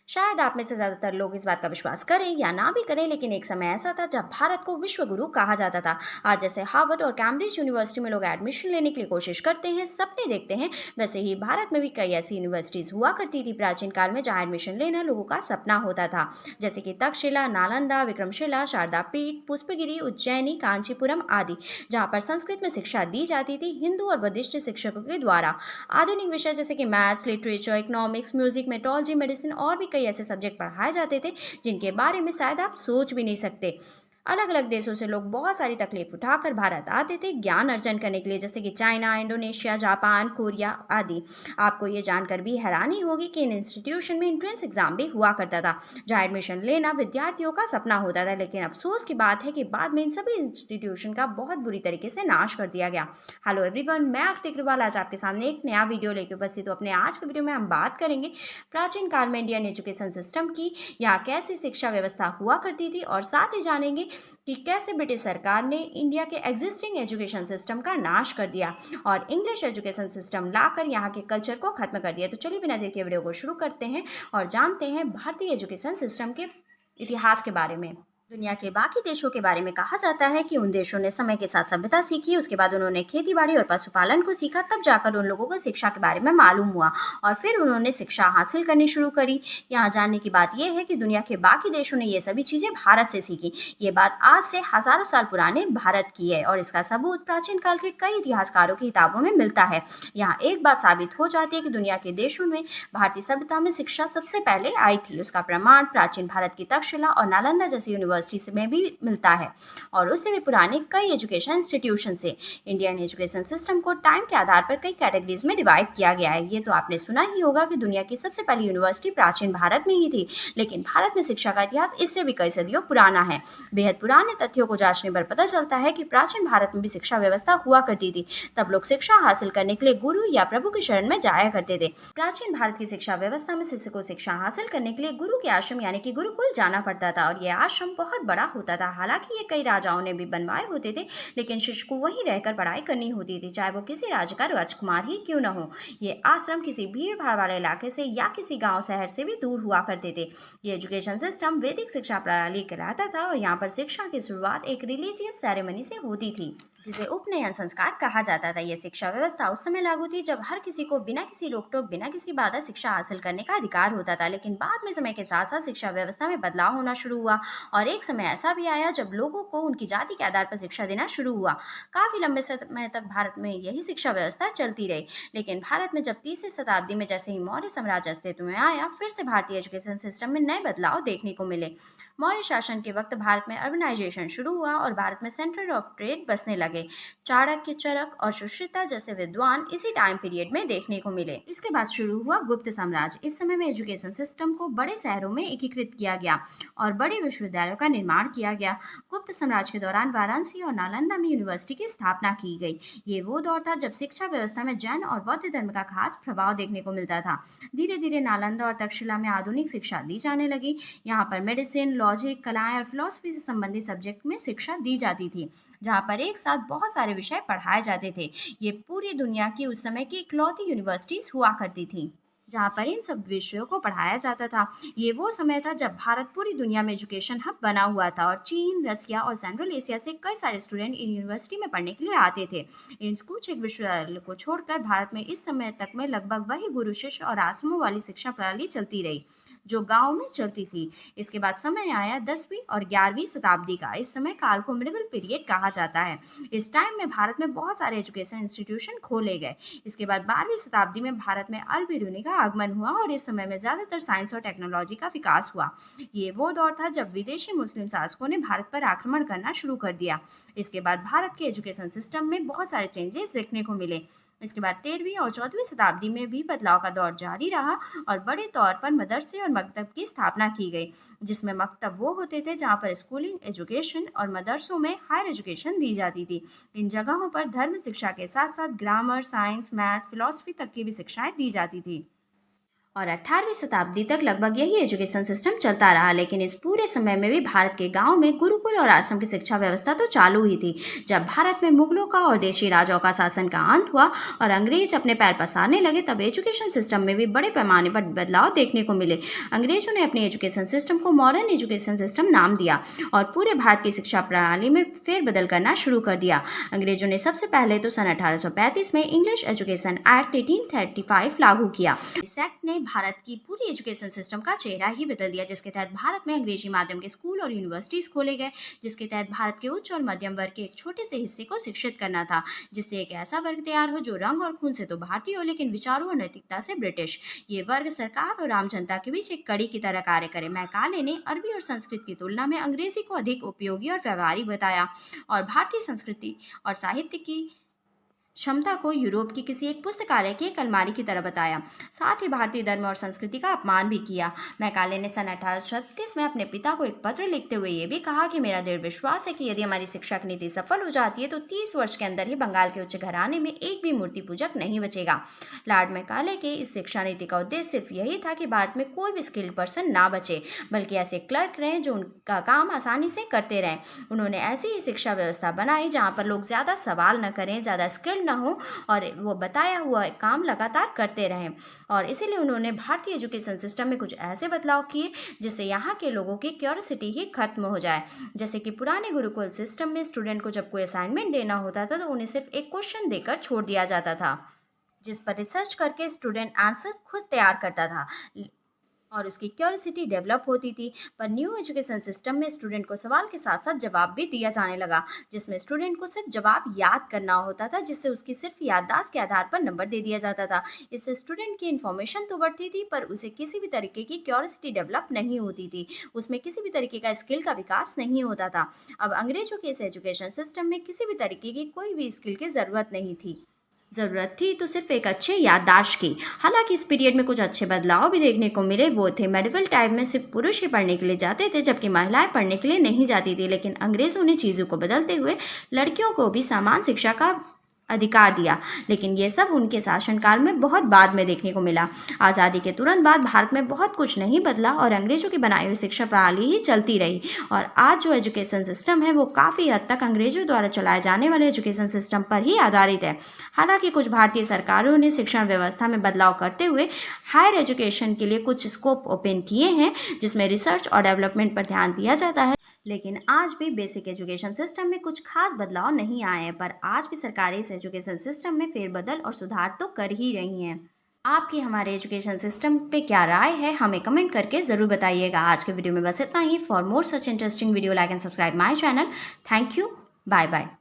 शायद आप में से ज़्यादातर लोग इस बात का विश्वास करें या ना भी करें, लेकिन एक समय ऐसा था जब भारत को विश्व गुरु कहा जाता था। आज जैसे हार्वर्ड और कैम्ब्रिज यूनिवर्सिटी में लोग एडमिशन लेने के लिए कोशिश करते हैं, सपने देखते हैं, वैसे ही भारत में भी कई ऐसी यूनिवर्सिटीज़ हुआ करती थी प्राचीन काल में, जहाँ एडमिशन लेना लोगों का सपना होता था। जैसे कि तक्षशिला, नालंदा, विक्रमशिला, शारदा पीठ, पुष्पगिरी, उज्जैनी, कांचीपुरम आदि, जहाँ पर संस्कृत में शिक्षा दी जाती थी हिंदू और बुद्धिस्ट शिक्षकों के द्वारा। आधुनिक विषय जैसे कि maths, literature, economics, music, metrology, medicine और भी कई ऐसे सब्जेक्ट पढ़ाए जाते थे जिनके बारे में शायद आप सोच भी नहीं सकते। अलग अलग देशों से लोग बहुत सारी तकलीफ उठाकर भारत आते थे ज्ञान अर्जन करने के लिए, जैसे कि चाइना, इंडोनेशिया, जापान, कोरिया आदि। आपको ये जानकर भी हैरानी होगी कि इन इंस्टीट्यूशन में एंट्रेंस एग्जाम भी हुआ करता था, जहाँ एडमिशन लेना विद्यार्थियों का सपना होता था। लेकिन अफसोस की बात है कि बाद में इन सभी इंस्टीट्यूशन का बहुत बुरी तरीके से नाश कर दिया गया। हेलो एवरीवन, मैं आरती अग्रवाल आज आपके सामने एक नया वीडियो लेकर उपस्थित हूँ। अपने आज के वीडियो में हम बात करेंगे प्राचीन काल में इंडियन एजुकेशन सिस्टम की, यहाँ कैसी शिक्षा व्यवस्था हुआ करती थी, और साथ ही जानेंगे कि कैसे ब्रिटिश सरकार ने इंडिया के एग्जिस्टिंग एजुकेशन सिस्टम का नाश कर दिया और इंग्लिश एजुकेशन सिस्टम लाकर यहाँ के कल्चर को खत्म कर दिया। तो चलिए बिना देर के वीडियो को शुरू करते हैं और जानते हैं भारतीय एजुकेशन सिस्टम के इतिहास के बारे में। दुनिया के बाकी देशों के बारे में कहा जाता है कि उन देशों ने समय के साथ सभ्यता सीखी, उसके बाद उन्होंने खेतीबाड़ी और पशुपालन को सीखा, तब जाकर उन लोगों को शिक्षा के बारे में मालूम हुआ और फिर उन्होंने शिक्षा हासिल करनी शुरू करी। यहाँ जानने की बात यह है कि दुनिया के बाकी देशों ने ये सभी चीजें भारत से सीखी। ये बात आज से हजारों साल पुराने भारत की है और इसका सबूत प्राचीन काल के कई इतिहासकारों की किताबों में मिलता है। यहाँ एक बात साबित हो जाती है कि दुनिया के देशों में भारतीय सभ्यता में शिक्षा सबसे पहले आई थी। उसका प्रमाण प्राचीन भारत की तक्षशिला और नालंदा जैसी यूनिवर्सिटी में भी मिलता है और उससे भी पुराने कई एजुकेशन इंस्टीट्यूशन से। इंडियन एजुकेशन सिस्टम को टाइम के आधार पर कई कैटेगरीज में डिवाइड किया गया है। ये तो आपने सुना ही होगा कि दुनिया की सबसे पहली यूनिवर्सिटी प्राचीन भारत में ही थी, लेकिन भारत में शिक्षा का इतिहास इससे भी कई सदियों पुराना है। बेहद पुराने तथ्यों को जांचने पर पता चलता है कि प्राचीन भारत में भी शिक्षा व्यवस्था हुआ करती थी। तब लोग शिक्षा हासिल करने के लिए गुरु या प्रभु की शरण में जाया करते थे। प्राचीन भारत की शिक्षा व्यवस्था में शिष्य को शिक्षा हासिल करने के लिए गुरु के आश्रम यानी कि गुरुकुल जाना पड़ता था और यह आश्रम बहुत बड़ा होता था। हालांकि ये कई राजाओं ने भी बनवाए होते थे, लेकिन शिष्य को वहीं रहकर पढ़ाई करनी होती थी, चाहे वो किसी राज्य का राजकुमार ही क्यों न हो। ये आश्रम किसी भीड़ भाड़ वाले इलाके से या किसी गांव शहर से भी दूर हुआ करते थे। ये एजुकेशन सिस्टम वैदिक शिक्षा प्रणाली कहलाता था और यहाँ पर शिक्षा की शुरुआत एक रिलीजियस सेरेमनी से होती थी, जिसे उपनयन संस्कार कहा जाता था। यह शिक्षा व्यवस्था उस समय लागू थी जब हर किसी को बिना किसी रोक टोक, बिना किसी बाधा शिक्षा हासिल करने का अधिकार होता था। लेकिन बाद में समय के साथ साथ शिक्षा व्यवस्था में बदलाव होना शुरू हुआ और एक समय ऐसा भी आया जब लोगों को उनकी जाति के आधार पर शिक्षा देना शुरू हुआ। काफी लंबे समय तक भारत में यही शिक्षा व्यवस्था चलती रही, लेकिन भारत में जब 30वीं शताब्दी में जैसे ही मौर्य साम्राज्य अस्तित्व में आया, फिर से भारतीय एजुकेशन सिस्टम में नए बदलाव देखने को मिले। मौर्य शासन के वक्त भारत में अर्बनाइजेशन शुरू हुआ और भारत में सेंटर ऑफ ट्रेड बसने लगे। चाणक्य, चरक और सुश्रुता जैसे विद्वान इसी टाइम पीरियड में देखने को मिले। इसके बाद शुरू हुआ गुप्त साम्राज्य। इस समय में एजुकेशन सिस्टम को बड़े शहरों में एकीकृत किया गया और बड़े विश्वविद्यालयों का निर्माण किया गया। गुप्त साम्राज्य के दौरान वाराणसी और नालंदा में यूनिवर्सिटी की स्थापना की गई। ये वो दौर था जब शिक्षा व्यवस्था में जैन और बौद्ध धर्म का खास प्रभाव देखने को मिलता था। धीरे धीरे नालंदा और तक्षशिला में आधुनिक शिक्षा दी जाने लगी। यहाँ पर मेडिसिन, लॉजिक, कलाएं और फिलॉसफी से संबंधित सब्जेक्ट में शिक्षा दी जाती थी, जहाँ पर एक साथ बहुत सारे विषय पढ़ाए जाते थे। ये पूरी दुनिया की उस समय की इकलौती यूनिवर्सिटीज हुआ करती थी जहाँ पर इन सब विषयों को पढ़ाया जाता था। ये वो समय था जब भारत पूरी दुनिया में एजुकेशन हब बना हुआ था और चीन, रसिया और सेंट्रल एशिया से कई सारे स्टूडेंट इन यूनिवर्सिटी में पढ़ने के लिए आते थे। इन कुछ एक विश्वविद्यालय को छोड़कर भारत में इस समय तक में लगभग वही गुरु शिष्य और आश्रमों वाली शिक्षा प्रणाली चलती रही जो गांव में चलती थी। इसके बाद समय आया 10वीं और 11वीं शताब्दी का। इस समय काल को मिडिल पीरियड कहा जाता है। इस टाइम में भारत में बहुत सारे एजुकेशन इंस्टीट्यूशन खोले गए। इसके बाद 12वीं शताब्दी में भारत में अल बिरूनी का आगमन हुआ और इस समय में ज्यादातर साइंस और टेक्नोलॉजी का विकास हुआ। ये वो दौर था जब विदेशी मुस्लिम शासकों ने भारत पर आक्रमण करना शुरू कर दिया। इसके बाद भारत के एजुकेशन सिस्टम में बहुत सारे चेंजेस देखने को मिले। इसके बाद 13वीं और 14वीं शताब्दी में भी बदलाव का दौर जारी रहा और बड़े तौर पर मदरसे और मकतब की स्थापना की गई, जिसमें मकतब वो होते थे जहाँ पर स्कूलिंग एजुकेशन और मदरसों में हायर एजुकेशन दी जाती थी। इन जगहों पर धर्म शिक्षा के साथ साथ ग्रामर, साइंस, मैथ, फिलॉसफी तक की भी शिक्षाएं दी जाती थी। और 18वीं शताब्दी तक लगभग यही एजुकेशन सिस्टम चलता रहा, लेकिन इस पूरे समय में भी भारत के गांव में गुरुकुल और आश्रम की शिक्षा व्यवस्था तो चालू ही थी। जब भारत में मुगलों का और देशी राजाओं का शासन का अंत हुआ और अंग्रेज अपने पैर पसारने लगे, तब एजुकेशन सिस्टम में भी बड़े पैमाने पर बदलाव देखने को मिले। अंग्रेजों ने अपने एजुकेशन सिस्टम को मॉडर्न एजुकेशन सिस्टम नाम दिया और पूरे भारत की शिक्षा प्रणाली में फेरबदल करना शुरू कर दिया। अंग्रेजों ने सबसे पहले तो सन 1835 में इंग्लिश एजुकेशन एक्ट 1835 लागू किया। इस एक्ट ने भारत की पूरी एजुकेशन सिस्टम का चेहरा ही बदल दिया, जिसके तहत भारत में अंग्रेजी माध्यम के स्कूल और यूनिवर्सिटीज खोले गए, जिसके तहत भारत के उच्च और मध्यम वर्ग के एक छोटे से हिस्से को शिक्षित करना था, जिससे एक ऐसा वर्ग तैयार हो जो रंग और खून से तो भारतीय हो लेकिन विचारों और नैतिकता से ब्रिटिश। ये वर्ग सरकार और आम जनता के बीच एक कड़ी की तरह कार्य करे। मैकाले ने अरबी और संस्कृत की तुलना में अंग्रेजी को अधिक उपयोगी और व्यवहारिक बताया और भारतीय संस्कृति और साहित्य की क्षमता को यूरोप की किसी एक पुस्तकालय की एक अलमारी की तरह बताया। साथ ही भारतीय धर्म और संस्कृति का अपमान भी किया। मैकाले ने सन 1836 में अपने पिता को एक पत्र लिखते हुए ये भी कहा कि मेरा दृढ़ विश्वास है कि यदि हमारी शिक्षा की नीति सफल हो जाती है तो 30 वर्ष के अंदर ही बंगाल के उच्च घराने में एक भी मूर्ति पूजक नहीं बचेगा। लॉर्ड मैकाले के इस शिक्षा नीति का उद्देश्य सिर्फ यही था कि भारत में कोई भी स्किल्ड पर्सन ना बचे, बल्कि ऐसे क्लर्क रहें जो उनका काम आसानी से करते रहें। उन्होंने ऐसी ही शिक्षा व्यवस्था बनाई जहाँ पर लोग ज़्यादा सवाल न करें, ज़्यादा स्किल्ड न हो और वो बताया हुआ काम लगातार करते रहें। और इसीलिए उन्होंने भारतीय एजुकेशन सिस्टम में कुछ ऐसे बदलाव किए जिससे यहाँ के लोगों की क्यूरियोसिटी ही खत्म हो जाए। जैसे कि पुराने गुरुकुल सिस्टम में स्टूडेंट को जब कोई असाइनमेंट देना होता था तो उन्हें सिर्फ एक क्वेश्चन देकर छोड़ दिया जाता था, जिस पर रिसर्च करके स्टूडेंट आंसर खुद तैयार करता था और उसकी क्यूरियोसिटी डेवलप होती थी। पर न्यू एजुकेशन सिस्टम में स्टूडेंट को सवाल के साथ साथ जवाब भी दिया जाने लगा, जिसमें स्टूडेंट को सिर्फ जवाब याद करना होता था, जिससे उसकी सिर्फ याददाश्त के आधार पर नंबर दे दिया जाता था। इससे स्टूडेंट की इन्फॉर्मेशन तो बढ़ती थी पर उसे किसी भी तरीके की क्यूरियोसिटी डेवलप नहीं होती थी, उसमें किसी भी तरीके का स्किल का विकास नहीं होता था। अब अंग्रेजों के इस एजुकेशन सिस्टम में किसी भी तरीके की कोई भी स्किल की ज़रूरत थी तो सिर्फ एक अच्छे याददाश्त की। हालांकि इस पीरियड में कुछ अच्छे बदलाव भी देखने को मिले। वो थे मेडिवल टाइम में सिर्फ पुरुष ही पढ़ने के लिए जाते थे जबकि महिलाएं पढ़ने के लिए नहीं जाती थी, लेकिन अंग्रेजों ने चीज़ों को बदलते हुए लड़कियों को भी समान शिक्षा का अधिकार दिया। लेकिन ये सब उनके शासनकाल में बहुत बाद में देखने को मिला। आज़ादी के तुरंत बाद भारत में बहुत कुछ नहीं बदला और अंग्रेजों की बनाई हुई शिक्षा प्रणाली ही चलती रही और आज जो एजुकेशन सिस्टम है वो काफ़ी हद तक अंग्रेजों द्वारा चलाए जाने वाले एजुकेशन सिस्टम पर ही आधारित है। हालांकि कुछ भारतीय सरकारों ने शिक्षण व्यवस्था में बदलाव करते हुए हायर एजुकेशन के लिए कुछ स्कोप ओपन किए हैं, जिसमें रिसर्च और डेवलपमेंट पर ध्यान दिया जाता है। लेकिन आज भी बेसिक एजुकेशन सिस्टम में कुछ खास बदलाव नहीं आए हैं, पर आज भी सरकारें इस एजुकेशन सिस्टम में फेरबदल और सुधार तो कर ही रही हैं। आपकी हमारे एजुकेशन सिस्टम पे क्या राय है हमें कमेंट करके ज़रूर बताइएगा। आज के वीडियो में बस इतना ही। For more such interesting video like and subscribe my channel. Thank you. Bye bye.